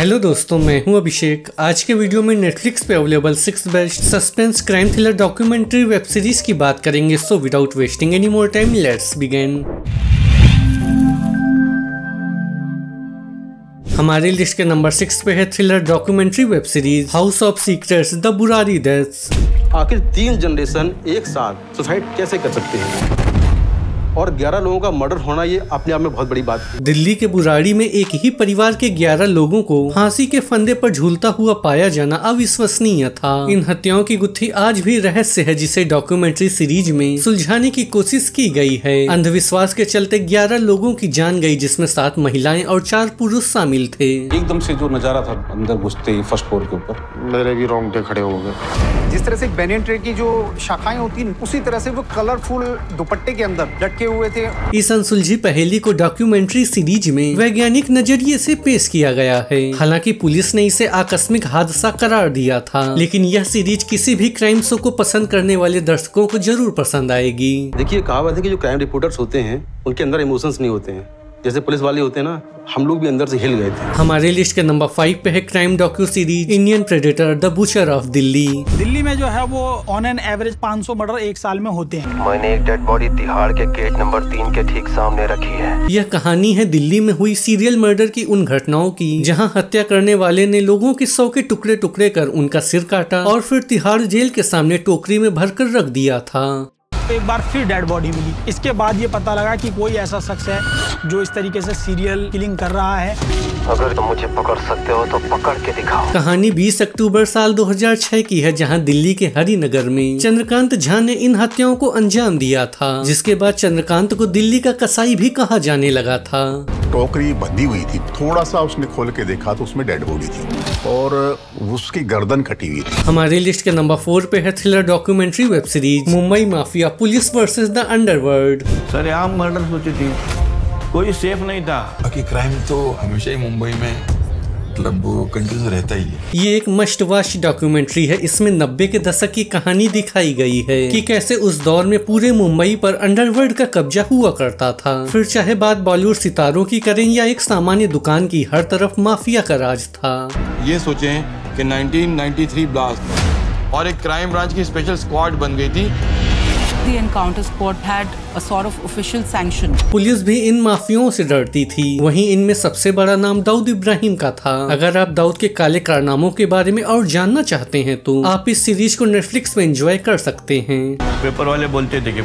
Hello दोस्तों, मैं हूं अभिषेक। आज के वीडियो में नेटफ्लिक्स पे available 6 best suspense crime thriller documentary web series की बात करेंगे। So without wasting any more time let's begin. हमारी लिस्ट के नंबर 6 पे है thriller documentary web series house of secrets the Burari deaths. आखिर 3 जनरेशन एक साथ सुसाइड कैसे कर सकते हैं और 11 लोगों का मर्डर होना ये अपने आप में बहुत बड़ी बात है। दिल्ली के बुराड़ी में एक ही परिवार के 11 लोगों को फांसी के फंदे पर झूलता हुआ पाया जाना अविश्वसनीय था। इन हत्याओं की गुत्थी आज भी रहस्य है जिसे डॉक्यूमेंट्री सीरीज में सुलझाने की कोशिश की गई है। अंधविश्वास के चलते 11 लोगों की जान गई, जिसमें 7 महिलाएं और 4 पुरुष शामिल थे। एकदम से जो नजारा था अंदर घुसते ही फर्स्ट फ्लोर के ऊपर, मेरे भी रोंगटे खड़े हो गए। जिस तरह से बेनियन ट्री की जो शाखाएं होती हैं, उसी तरह से वो कलरफुल दुपट्टे के अंदर लटके हुए थे। इस अनसुलझी पहेली को डॉक्यूमेंट्री सीरीज में वैज्ञानिक नजरिए से पेश किया गया है। हालांकि पुलिस ने इसे आकस्मिक हादसा करार दिया था, लेकिन यह सीरीज किसी भी क्राइम शो को पसंद करने वाले दर्शकों को जरूर पसंद आएगी। देखिए, कहावत है कि जो क्राइम रिपोर्टर्स होते हैं उनके अंदर इमोशंस नहीं होते हैं, जैसे पुलिस वाले होते हैं ना, हम लोग भी अंदर से हिल गए थे। हमारे लिस्ट के नंबर 5 पे है crime docu series Indian predator the butcher of Delhi. Delhi में जो है वो ऑन एन एवरेज 500 मर्डर एक साल में होते हैं। मैंने एक डेड बॉडी तिहाड़ के गेट नंबर 3 के ठीक सामने रखी है। यह कहानी है दिल्ली में हुई सीरियल मर्डर की उन घटनाओं की जहां हत्या करने वाले ने लोगों के 100 के टुकड़े टुकड़े कर उनका सिर काटा और फिर तिहाड़ जेल के सामने टोकरी में भरकर रख दिया था। एक बार फिर डेड बॉडी मिली। इसके बाद ये पता लगा कि कोई ऐसा शख्स है जो इस तरीके से सीरियल किलिंग कर रहा है। अगर तुम मुझे पकड़ सकते हो तो पकड़ के दिखाओ। कहानी 20 अक्टूबर साल 2006 की है, जहां दिल्ली के हरिनगर में चंद्रकांत झा ने इन हत्याओं को अंजाम दिया था, जिसके बाद चंद्रकांत को दिल्ली का कसाई भी कहा जाने लगा था। टोकरी बंधी हुई थी, थोड़ा सा उसने खोल के देखा तो उसमें डेड बॉडी थी और उसकी गर्दन कटी हुई थी। हमारे लिस्ट के नंबर 4 पे है thriller documentary web series Mumbai mafia police versus the underworld. सरेआम मर्डर सोची थी, कोई सेफ नहीं था। बाकी क्राइम तो हमेशा ही मुंबई में मतलब वो कंटिन्यू रहता ही है। ये एक मस्ट वॉच डॉक्यूमेंट्री है। इसमें 90 के दशक की कहानी दिखाई गई है कि कैसे उस दौर में पूरे मुंबई पर अंडरवर्ल्ड का कब्जा हुआ करता था। फिर चाहे बात बॉलीवुड सितारों की करें या एक सामान्य दुकान की, हर तरफ माफिया का राज था। ये सोचें कि 1993 ब्लास्ट और एक क्राइम ब्रांच की स्पेशल स्क्वाड बन गई थी। The encounter squad had a sort of official sanction. Police भी इन माफियाओं से डरती थी। वहीं इनमें सबसे बड़ा नाम दाऊद इब्राहिम का था। अगर आप दाऊद के काले कारनामों के बारे में और जानना चाहते हैं तो आप इस सीरीज को नेटफ्लिक्स पे एंजॉय कर सकते हैं। पेपर वाले बोलते थे कि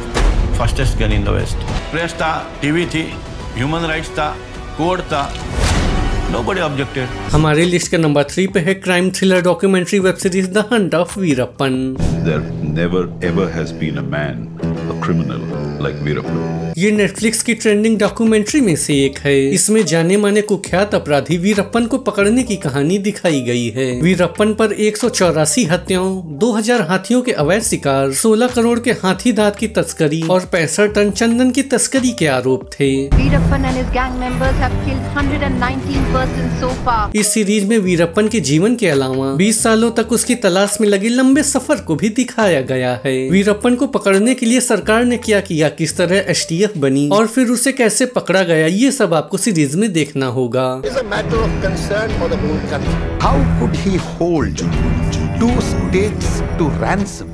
fastest gun in the west. Press था, टीवी थी, ह्यूमन राइट्स था, कोर्ट था, nobody objected. हमारे लिस्ट के नंबर 3 पे है crime thriller documentary web series the hunt of Veerappan. There never ever has been a man, a criminal like Veerappan. ये Netflix की ट्रेंडिंग डॉक्यूमेंट्री में से एक है। इसमें जाने माने कुख्यात अपराधी वीरप्पन को पकड़ने की कहानी दिखाई गई है। वीरप्पन पर 184 हत्याओं, 2000 हाथियों के अवैध शिकार, 16 करोड़ के हाथी दांत की तस्करी और 65 टन चंदन की तस्करी के आरोप थे। इस सीरीज में वीरप्पन के जीवन के अलावा 20 सालों तक उसकी तलाश में लगे लंबे सफर को भी दिखाया गया है। वीरप्पन को पकड़ने के लिए सरकार ने क्या किया, किस तरह STF बनी और फिर उसे कैसे पकड़ा गया, ये सब आपको सीरीज में देखना होगा।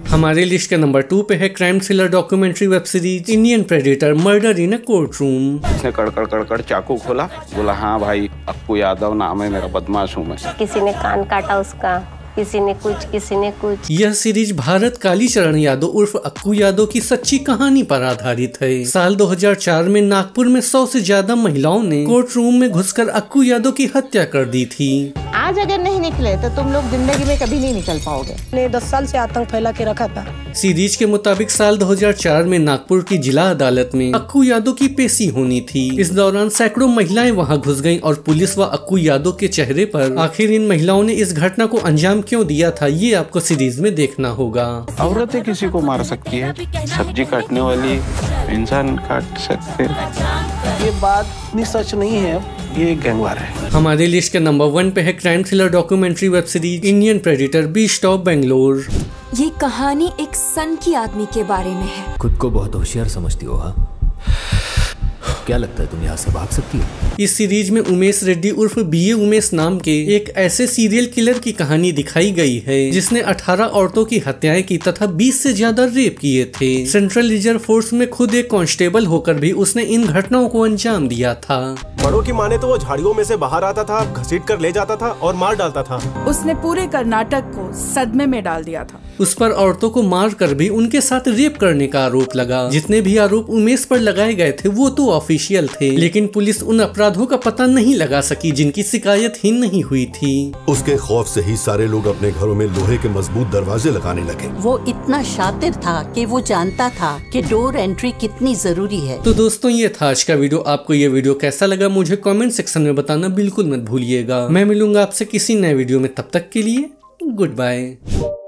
हमारे लिस्ट के नंबर 2 पे है crime thriller documentary web series Indian predator murder in a court room. उसने कड़कड़ चाकू खोला, बोला हाँ भाई अक्कू यादव नाम है मेरा, बदमाश हूँ मैं। किसी ने कान काटा उसका, किसी ने कुछ। यह सीरीज भारत कालीचरण यादव उर्फ अक्कू यादव की सच्ची कहानी पर आधारित है। साल 2004 में नागपुर में 100 से ज्यादा महिलाओं ने कोर्ट रूम में घुसकर अक्कू यादव की हत्या कर दी थी। आज अगर नहीं निकले तो तुम लोग जिंदगी में कभी नहीं निकल पाओगे। ने 10 साल से आतंक फैला के रखा था। सीरीज के मुताबिक साल 2004 में नागपुर की जिला अदालत में अक्कू यादव की पेशी होनी थी। इस दौरान सैकड़ों महिलाएं वहां घुस गईं और पुलिस व अक्कू यादव के चेहरे पर आखिर इन महिलाओं ने इस घटना को अंजाम क्यों दिया था, ये आपको सीरीज में देखना होगा। औरतें किसी को मार सकती है, सब्जी काटने वाली इंसान काट सकते। ये बात इतनी सच नहीं है, ये गैंगवार है। हमारे लिस्ट के नंबर 1 पे है crime thriller documentary web series Indian predator beast of Bangalore. ये कहानी एक सन की आदमी के बारे में है। खुद को बहुत होशियार समझती हो? क्या लगता है तुम यहाँ से भाग सकती हो? इस सीरीज में उमेश रेड्डी उर्फ बीए उमेश नाम के एक ऐसे सीरियल किलर की कहानी दिखाई गई है जिसने 18 औरतों की हत्याएं की तथा 20 से ज्यादा रेप किए थे। सेंट्रल रिजर्व फोर्स में खुद एक कांस्टेबल होकर भी उसने इन घटनाओं को अंजाम दिया था। बड़ों की माने तो वो झाड़ियों में से बाहर आता था, घसीट कर ले जाता था और मार डालता था। उसने पूरे कर्नाटक को सदमे में डाल दिया था। उस पर औरतों को मार कर भी उनके साथ रेप करने का आरोप लगा। जितने भी आरोप उमेश पर लगाए गए थे वो तो ऑफिशियल थे, लेकिन पुलिस उन अपराधों का पता नहीं लगा सकी जिनकी शिकायत ही नहीं हुई थी। उसके खौफ से ही सारे लोग अपने घरों में लोहे के मजबूत दरवाजे लगाने लगे। वो इतना शातिर था कि वो जानता था कि डोर एंट्री कितनी जरूरी है। तो दोस्तों ये था आज का वीडियो। आपको ये वीडियो कैसा लगा मुझे कमेंट सेक्शन में बताना बिल्कुल मत भूलिएगा। मैं मिलूंगा आपसे किसी नए वीडियो में, तब तक के लिए गुड बाय।